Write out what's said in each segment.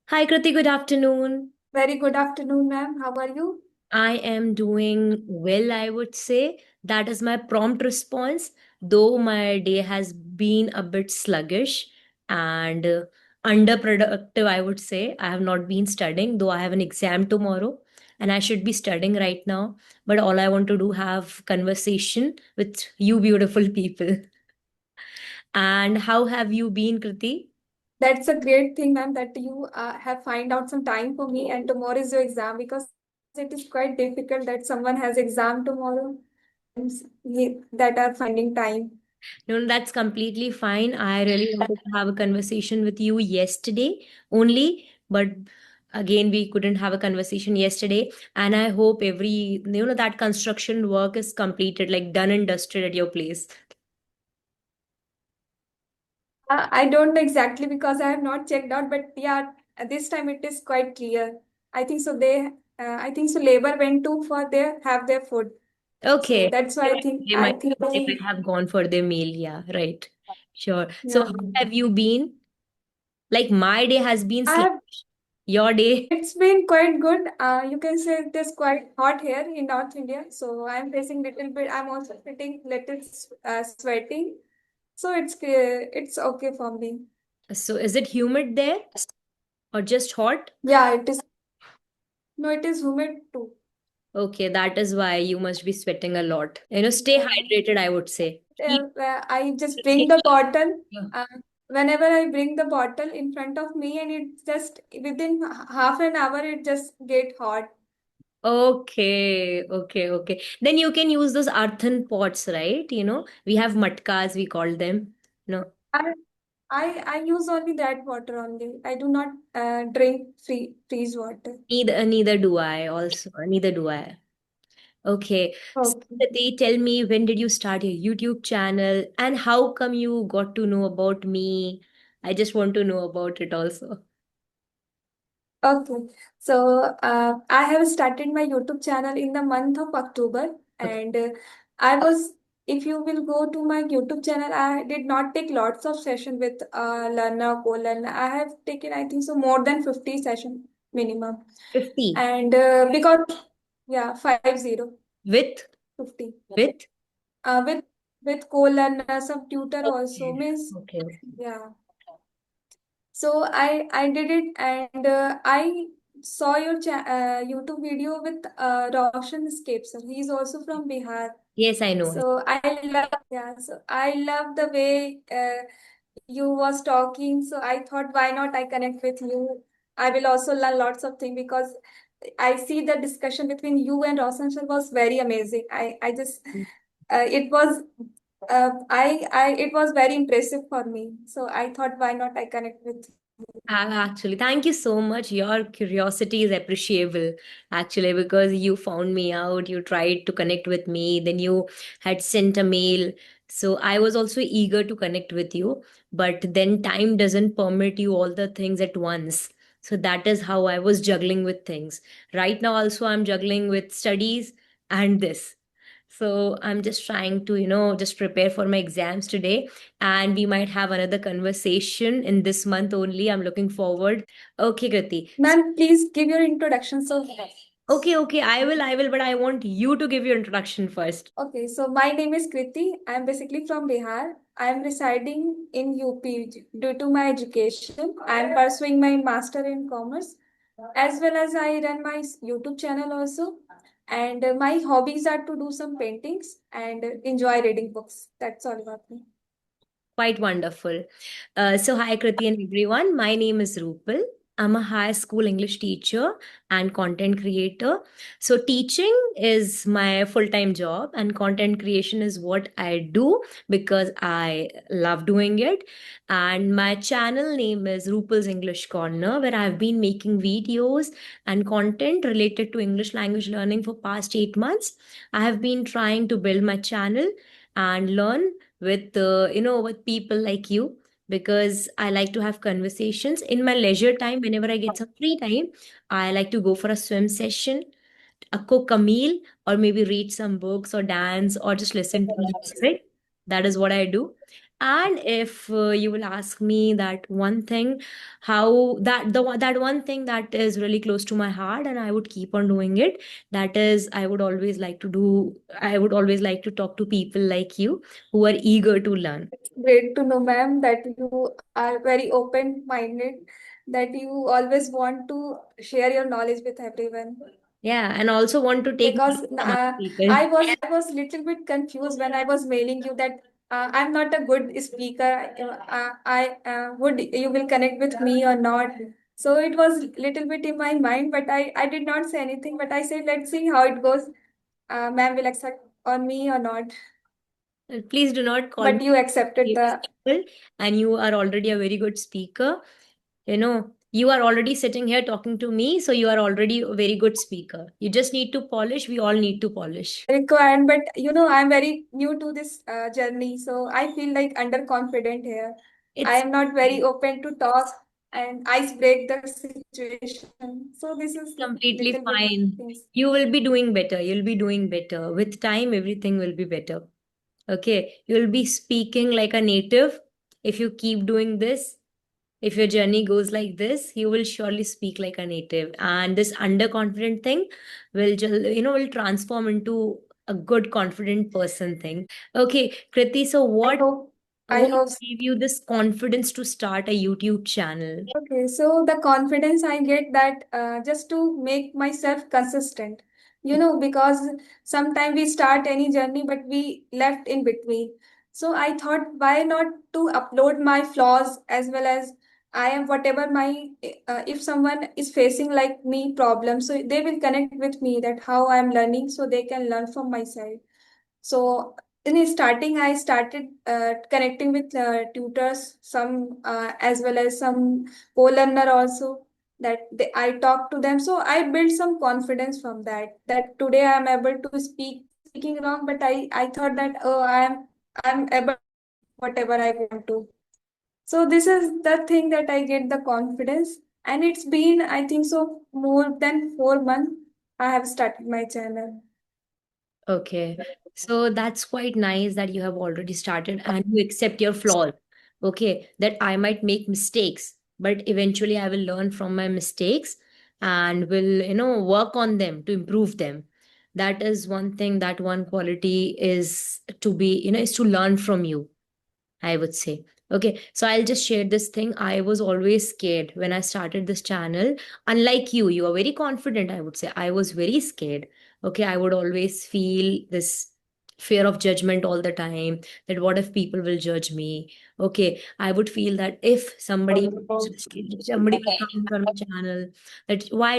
Hi, Kriti. Good afternoon. Very good afternoon, ma'am. How are you? I am doing well, I would say. That is my prompt response, though my day has been a bit sluggish and underproductive, I would say. I have not been studying, though I have an exam tomorrow and I should be studying right now. But all I want to do have conversation with you beautiful people. And how have you been, Kriti? That's a great thing, ma'am, that you have find out some time for me, and tomorrow is your exam because it is quite difficult that someone has exam tomorrow and that are finding time. No, no, that's completely fine. I really wanted to have a conversation with you yesterday only, but again, we couldn't have a conversation yesterday. And I hope that construction work is completed, like done and dusted at your place. I don't know exactly because I have not checked out, but yeah, at this time it is quite clear. I think so. I think so. Labor went to for their have their food, so Okay. that's why They I might, think they I might, think they might have gone for their meal. Yeah, right. Sure. So yeah. how have you been? Like my day has been I slow. have Your day? It's been quite good. You can say it is quite hot here in North India. So I'm facing little bit. I'm also feeling little sweating. So it's okay for me. So is it humid there or just hot? Yeah, it is. No, it is humid too. Okay, that is why you must be sweating a lot. Stay Yeah. hydrated, I would say. Keep I just bring the taking. bottle. Yeah. Uh, Whenever I bring the bottle in front of me, and it just within half an hour, it just get hot. Okay, okay, okay. Then you can use those earthen pots, right? We have matkas, we call them. No, I I use only that water only. I do not drink freeze water. neither do I also. Neither do I. Okay. So, Okay. Prati, tell me, when did you start your YouTube channel and how come you got to know about me? I just want to know about it also. Okay. So I have started my YouTube channel in the month of October, Okay. and I was. If you will go to my YouTube channel, I did not take lots of session with learner, co-learner. I have taken, I think, so more than 50 session minimum, 50. and because yeah, With? 50. With? With co-learner, some tutor also Okay. means Okay. Okay. yeah. So I did it, and I saw your YouTube video with Roshan Escape, sir. He's also from Bihar. Yes, I know him. So I love the way you was talking. So I thought, why not I connect with you? I will also learn lots of things because I see the discussion between you and Roshan sir was very amazing. I just it was it was very impressive for me. So I thought, why not I connect with Actually, thank you so much. Your curiosity is appreciable, actually, because you found me out, you tried to connect with me, then you had sent a mail. So I was also eager to connect with you, but then time doesn't permit you all the things at once. So that is how I was juggling with things. Right now, also, I'm juggling with studies and this. So I'm just trying to, just prepare for my exams today, and we might have another conversation in this month only. I'm looking forward. Okay, Kriti. Ma'am, please give your introduction. So, Okay, okay, I will, but I want you to give your introduction first. okay, so my name is Kriti. I'm basically from Bihar. I'm residing in UP due to my education. I'm pursuing my master in commerce, as well as I run my YouTube channel also. And my hobbies are to do some paintings and enjoy reading books. That's all about me. Quite wonderful. So, hi, Kriti and everyone. My name is Rupal. I'm a high school English teacher and content creator. So, teaching is my full time job, and content creation is what I do because I love doing it. And my channel name is Rupal's English Corner, where I've been making videos and content related to English language learning for past 8 months. I have been trying to build my channel and learn with people like you, because I like to have conversations in my leisure time. Whenever I get some free time, I like to go for a swim session, a cook a meal, or maybe read some books or dance or just listen to music. That is what I do. And if you will ask me that one thing, how that one thing that is really close to my heart, and I would keep on doing it. That is, I would always like to do. I would always like to talk to people like you who are eager to learn. It's great to know, ma'am, that you are very open-minded, that you always want to share your knowledge with everyone. Yeah, and also want to take Because knowledge from other people. I was little bit confused when I was mailing you that I'm not a good speaker. I would you will connect with me or not? So it was little bit in my mind, but I did not say anything. But I said, let's see how it goes. Ma'am will accept on me or not. Please do not call But me you accepted famous the. people, and you are already a very good speaker. You are already sitting here talking to me, so you are already a very good speaker. You just need to polish. We all need to polish. Required, but I'm very new to this journey, so I feel like underconfident here. I It's am not very open to talk and ice break the situation. So this is completely little bit fine. things. You will be doing better. You'll be doing better. With time, everything will be better. Okay. You'll be speaking like a native. If you keep doing this, if your journey goes like this, you will surely speak like a native. And this underconfident thing will just, will transform into a good confident person thing. Okay, Kriti, so I what hope I what hope gave you this confidence to start a YouTube channel? Okay, so the confidence I get that just to make myself consistent, because sometimes we start any journey but we left in between. So I thought, why not to upload my flaws as well as I am whatever my if someone is facing like me problems, so they will connect with me that how I am learning, so they can learn from my side. So in the starting, I started connecting with tutors, some as well as some co-learner also that I talked to them. So I built some confidence from that. That today I am able to speaking wrong, but I thought that I'm able to whatever I want to. So this is the thing that I get the confidence, and it's been I think so more than 4 months I have started my channel. Okay. So that's quite nice that you have already started and you accept your flaws. Okay. That I might make mistakes, but eventually I will learn from my mistakes and will, work on them to improve them. That is one thing, that one quality is to be, is to learn from you, I would say. Okay, so I'll just share this thing. I was always scared when I started this channel. Unlike you are very confident, I would say. I was very scared. Okay, I would always feel this fear of judgment all the time, that what if people will judge me? Okay, I would feel that if somebody will come on my channel, that why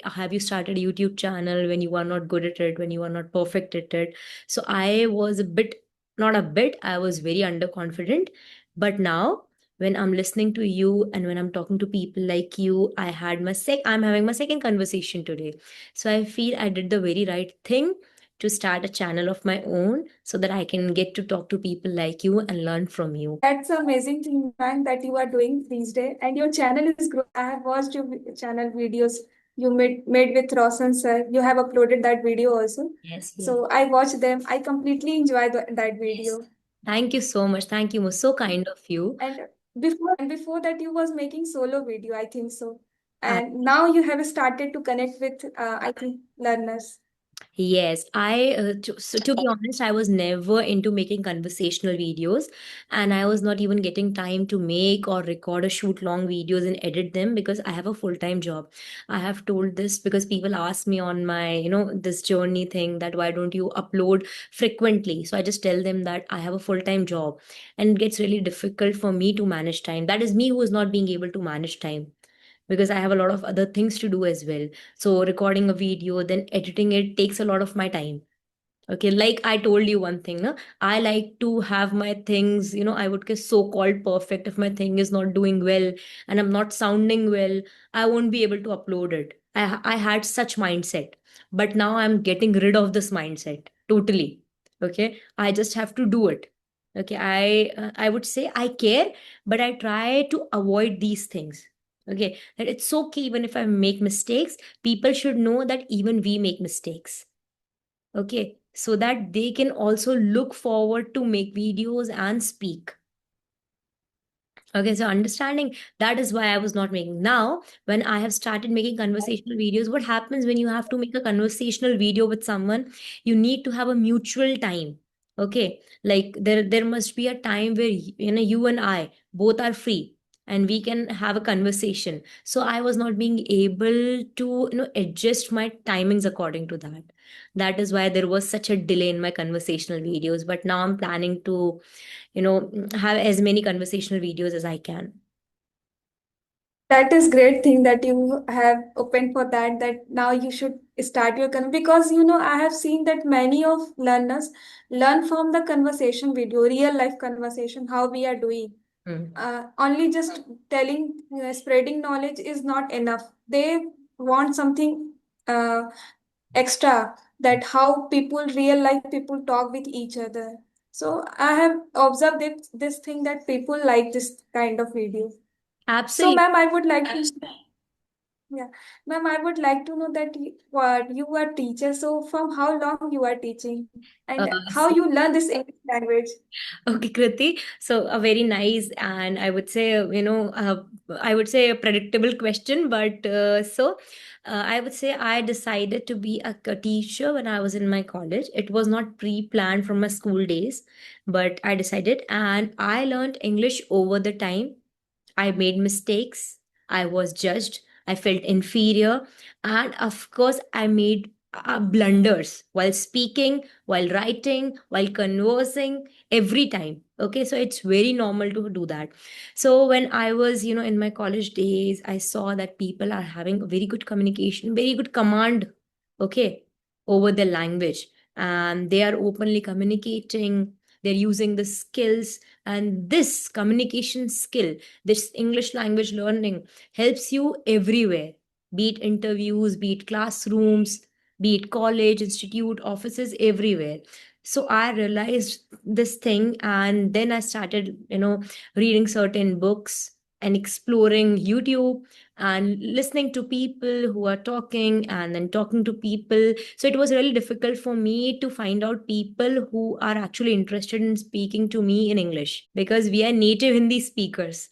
have you started a YouTube channel when you are not good at it, when you are not perfect at it? So I was a bit, not a bit, I was very underconfident. But now, when I'm listening to you and when I'm talking to people like you, I'm having my second conversation today. So I feel I did the very right thing to start a channel of my own so that I can get to talk to people like you and learn from you. That's an amazing thing, man, that you are doing these days. And your channel is growing. I have watched your channel videos you made with Roshan sir. You have uploaded that video also. Yes, yes. So I watched them. I completely enjoyed that video. Thank you so much. Thank you. So kind of you. And before that, you was making solo video, I think so. And now you have started to connect with, I think, learners. Yes, to be honest, I was never into making conversational videos, and I was not even getting time to make or record or shoot long videos and edit them because I have a full-time job. I have told this because people ask me on my, this journey thing, that why don't you upload frequently? So I just tell them that I have a full-time job and it gets really difficult for me to manage time. That is me who is not being able to manage time because I have a lot of other things to do as well. So recording a video, then editing it takes a lot of my time. Okay, like I told you one thing, no? I like to have my things, I would say so-called perfect. If my thing is not doing well and I'm not sounding well, I won't be able to upload it. I had such mindset, but now I'm getting rid of this mindset totally. Okay, I just have to do it. Okay, I would say I care, but I try to avoid these things. Okay, that it's okay even if I make mistakes. People should know that even we make mistakes. Okay, so that they can also look forward to make videos and speak. Okay, so understanding that is why I was not making. Now, when I have started making conversational videos, what happens when you have to make a conversational video with someone? You need to have a mutual time. Okay, like there must be a time where you and I both are free and we can have a conversation. So I was not being able to adjust my timings according to that. That is why there was such a delay in my conversational videos. But now I'm planning to have as many conversational videos as I can. That is great thing that you have opened for that, that now you should start your because I have seen that many of learners learn from the conversation video, real life conversation, how we are doing. Mm. Only just telling, spreading knowledge is not enough. They want something uh, extra, that how people, real life people talk with each other. So I have observed this thing that people like this kind of video. So, Absolutely. ma'am, I would like to, yeah, ma'am, I would like to know that what you are teacher. So, from how long you are teaching, Uh, and how so, you learn this English language? okay, Kriti. So a very nice and I would say, I would say a predictable question, but I would say I decided to be a teacher when I was in my college. It was not pre-planned from my school days, but I decided, and I learned English over the time. I made mistakes. I was judged. I felt inferior. And of course, I made blunders while speaking, while writing, while conversing, every time. Okay, so it's very normal to do that. So when I was, in my college days, I saw that people are having very good communication, very good command, okay, over the language. And they are openly communicating, they're using the skills, and this communication skill, this English language learning helps you everywhere, be it interviews, be it classrooms, be it college, institute, offices, everywhere. So I realized this thing, and then I started, reading certain books and exploring YouTube and listening to people who are talking and then talking to people. So it was really difficult for me to find out people who are actually interested in speaking to me in English because we are native Hindi speakers.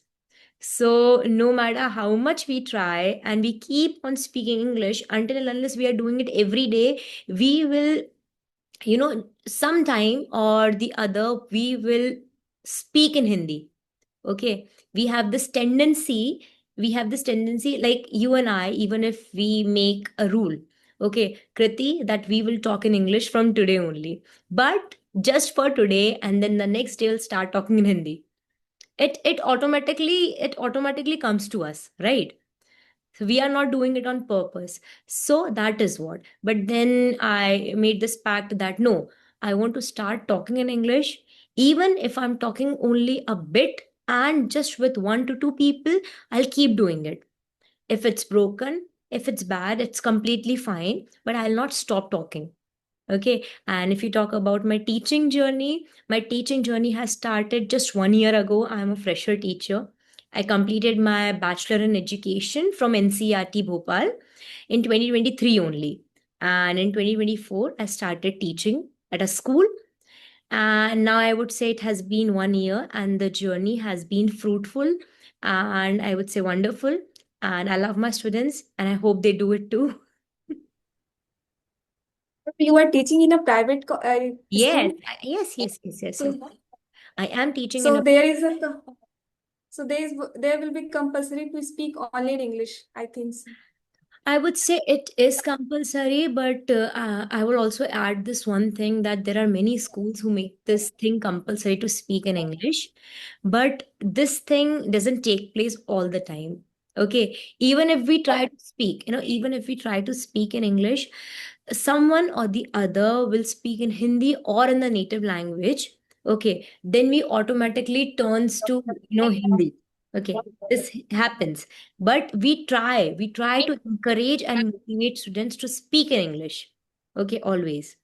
So no matter how much we try and we keep on speaking English, until and unless we are doing it every day, we will, sometime or the other, we will speak in Hindi. Okay. We have this tendency, like you and I, even if we make a rule, okay, Kriti, that we will talk in English from today only. But just for today, and then the next day we'll start talking in Hindi. It automatically comes to us, right? So we are not doing it on purpose. So that is what. But then I made this pact that no, I want to start talking in English, even if I'm talking only a bit and just with one to two people, I'll keep doing it. If it's broken, if it's bad, it's completely fine, but I'll not stop talking. Okay. And if you talk about my teaching journey has started just 1 year ago. I'm a fresher teacher. I completed my bachelor in education from NCERT Bhopal in 2023 only. And in 2024, I started teaching at a school. And now I would say it has been 1 year and the journey has been fruitful and I would say wonderful. And I love my students and I hope they do it too. You are teaching in a private Yes, school. yes. So, I am teaching in so a. there is a so there will be compulsory to speak only in English, I think so. I would say it is compulsory, but I would also add this one thing that there are many schools who make this thing compulsory to speak in English, but this thing doesn't take place all the time. Okay, even if we try to speak, even if we try to speak in English, someone or the other will speak in Hindi or in the native language. Okay, then we automatically turns to Hindi. Okay, this happens, but we try to encourage and motivate students to speak in English. Okay, always,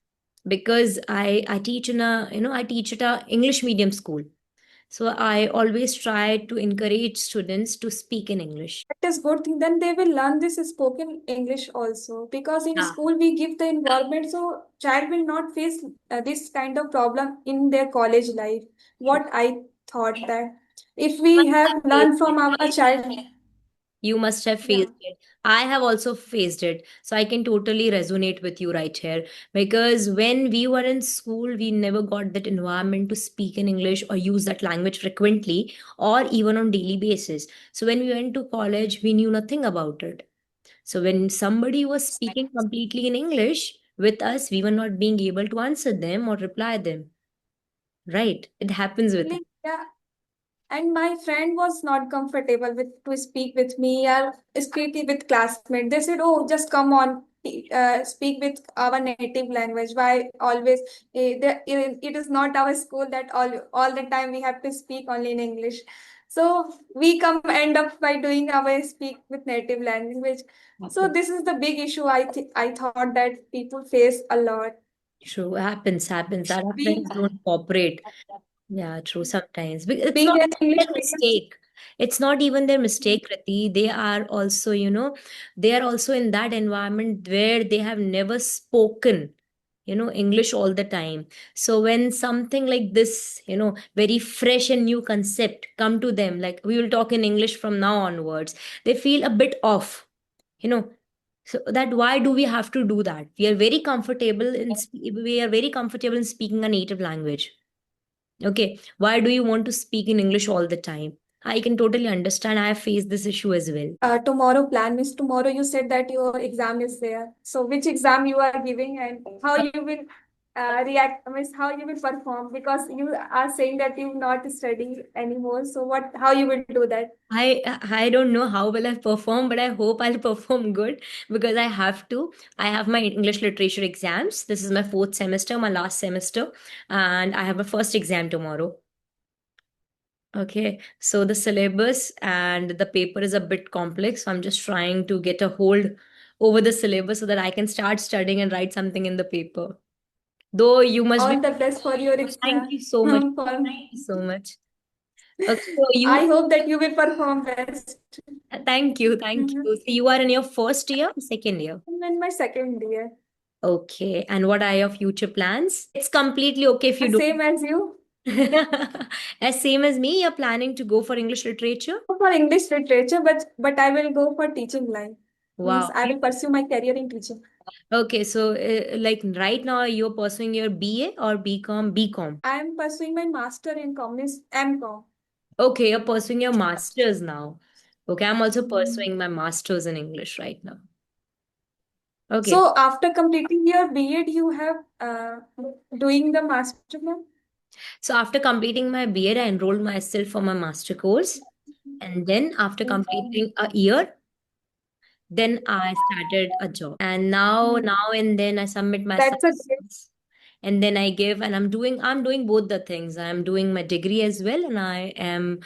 because I teach in a I teach at a English medium school. So I always try to encourage students to speak in English. That is good thing. Then they will learn this spoken English also because in Yeah. school we give the environment so child will not face this kind of problem in their college life. True. What I thought that if we have learned from our child, You must have yeah. faced it. I have also faced it. So I can totally resonate with you right here. Because when we were in school, we never got that environment to speak in English or use that language frequently or even on daily basis. So when we went to college, we knew nothing about it. So when somebody was speaking completely in English with us, we were not being able to answer them or reply them. Right? It happens with us. Yeah, and my friend was not comfortable with to speak with me or speak with classmates. They said, "Oh, just come on, speak with our native language. Why always? It is not our school that all the time we have to speak only in English." So we come end up by doing our speak with native language. So Happens. this is the big issue. I thought that people face a lot. True. Happens. Our Being friends don't cooperate. Yeah, true. Sometimes it's being not an English their speaker. mistake. It's not even their mistake, Rati. They are also, they are also in that environment where they have never spoken, English all the time. So when something like this, very fresh and new concept come to them, like we will talk in English from now onwards, they feel a bit off, you know. So that why do we have to do that? We are very comfortable in speaking a native language. Okay, why do you want to speak in English all the time? I can totally understand. I have faced this issue as well. Tomorrow plan means tomorrow you said that your exam is there. So which exam you are giving and how you will react, means how you will perform because you are saying that you not study anymore. So what how you will do that? I don't know how will I perform, but I hope I'll perform good because I have to. I have my English literature exams. This is my fourth semester, my last semester, and I have a first exam tomorrow. Okay, so the syllabus and the paper is a bit complex. So I'm just trying to get a hold over the syllabus so that I can start studying and write something in the paper. Though you must be. All the best for your Thank exam. you so much. For, Thank you so much. Okay, so I you. hope that you will perform best. Thank you, thank Mhm. you. So you are in your first year, second year. I'm in my second year. Okay, and what are your future plans? It's completely okay if you don't. Same as you. As same as me, you're planning to go for English literature? For English literature, but I will go for teaching line. Means Wow. I will pursue my career in teaching. Okay, so like right now you're pursuing your BA or BCom? BCom. I am pursuing my master in communist MCom. Okay, you're pursuing your masters now. Okay, I'm also pursuing my masters in English right now. Okay. So after completing your B.Ed, you have doing the master now? So after completing my BEd, I enrolled myself for my master course. And then after completing a year, then I started a job. And now and then I submit my That's a great assignments. And then I'm doing both the things. I'm doing my degree as well, and I am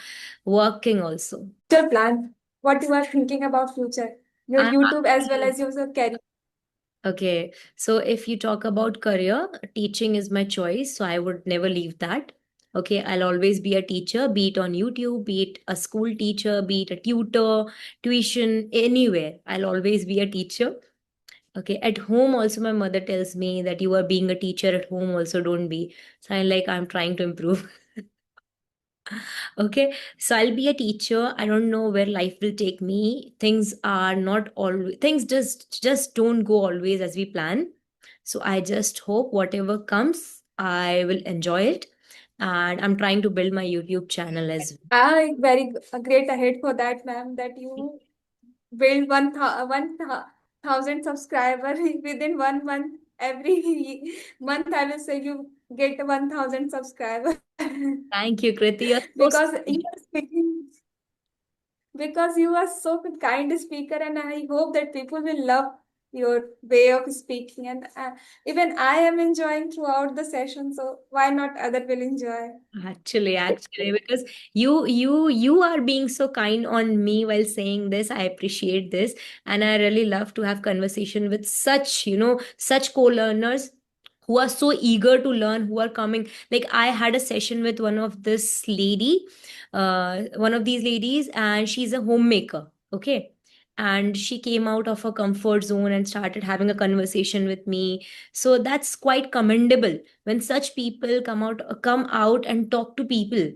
working also. future plan. What you are thinking about future? Your I'm YouTube as well actually as your career. okay. So if you talk about career, teaching is my choice. So I would never leave that. Okay, I'll always be a teacher, be it on YouTube, be it a school teacher, be it a tutor, tuition, anywhere. I'll always be a teacher. Okay, at home also my mother tells me that you are being a teacher at home also don't be. So I'm trying to improve. Okay, so I'll be a teacher. I don't know where life will take me. Things are not always things just don't go always as we plan. So I just hope whatever comes, I will enjoy it. And I'm trying to build my YouTube channel as well. I very great ahead for that, ma'am. That you build 1,000 subscriber within 1 month. Every month, I will say you get 1,000 subscriber Thank you, Kriti. You're so because you sweet. are speaking. Because you are so kind speaker, and I hope that people will love your way of speaking. And even I am enjoying throughout the session, so why not other will enjoy? Actually, because you are being so kind on me while saying this. I appreciate this, and I really love to have conversation with such co-learners who are so eager to learn, who are coming. Like I had a session with one of these ladies, and she's a homemaker. Okay. And she came out of her comfort zone and started having a conversation with me. So that's quite commendable when such people come out and talk to people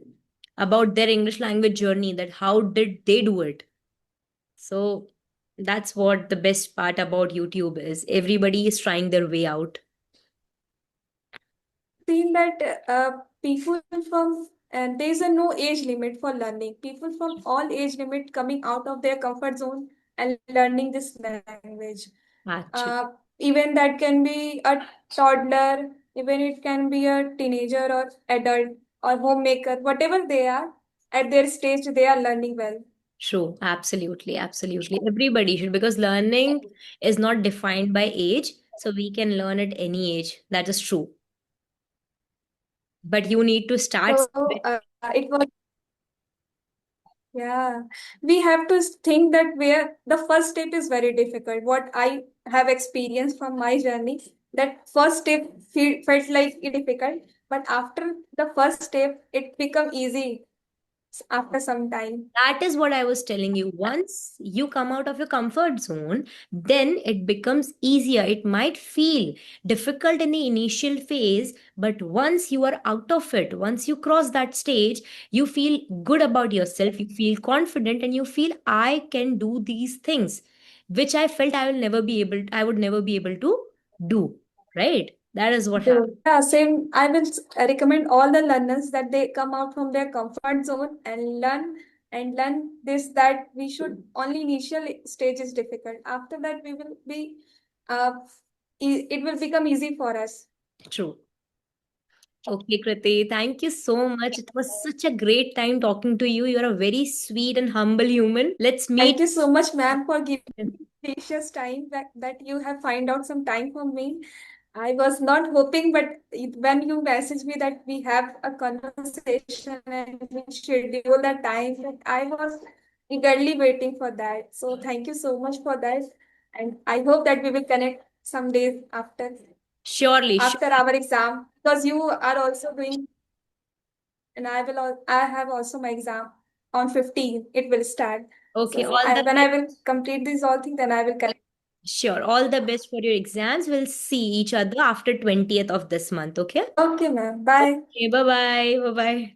about their English language journey, that how did they do it. So that's what the best part about YouTube is. Everybody is trying their way out. Seen that people from and there is a no age limit for learning. People from all age limit coming out of their comfort zone and learning this language. Actually, Uh, Even that can be a toddler, even it can be a teenager or adult or homemaker, whatever they are at their stage, they are learning well. true. Absolutely. Absolutely. Everybody should, because learning is not defined by age. So we can learn at any age. That is true. But you need to start So somewhere. it was Yeah, we have to think that where the first step is very difficult. What I have experienced from my journey, that first step felt like it difficult, but after the first step, it become easy after some time. That is what I was telling you. Once you come out of your comfort zone, then it becomes easier. It might feel difficult in the initial phase, but once you are out of it, once you cross that stage, you feel good about yourself, you feel confident, and you feel, I can do these things, which I felt I would never be able to do. Right? That is what happened. Yeah, same. I will recommend all the learners that they come out from their comfort zone and learn this, that we should only initial stage is difficult. After that, we will be uh, it will become easy for us. True. Okay, Kriti, thank you so much. It was such a great time talking to you. You're a very sweet and humble human. Let's Thank meet. you so much, ma'am, for giving precious time that you have find out some time for me. I was not hoping, but when you messaged me that we have a conversation and we schedule the time, that I was eagerly waiting for that. So thank you so much for that. And I hope that we will connect some days Surely, after surely. our exam, because you are also doing, and I have also my exam on 15. It will start. Okay, So all the when I best. will complete these all things, then I will connect. Sure, all the best for your exams. We'll see each other after 20th of this month, okay? Okay, ma'am. Bye. Okay, bye-bye. Bye-bye.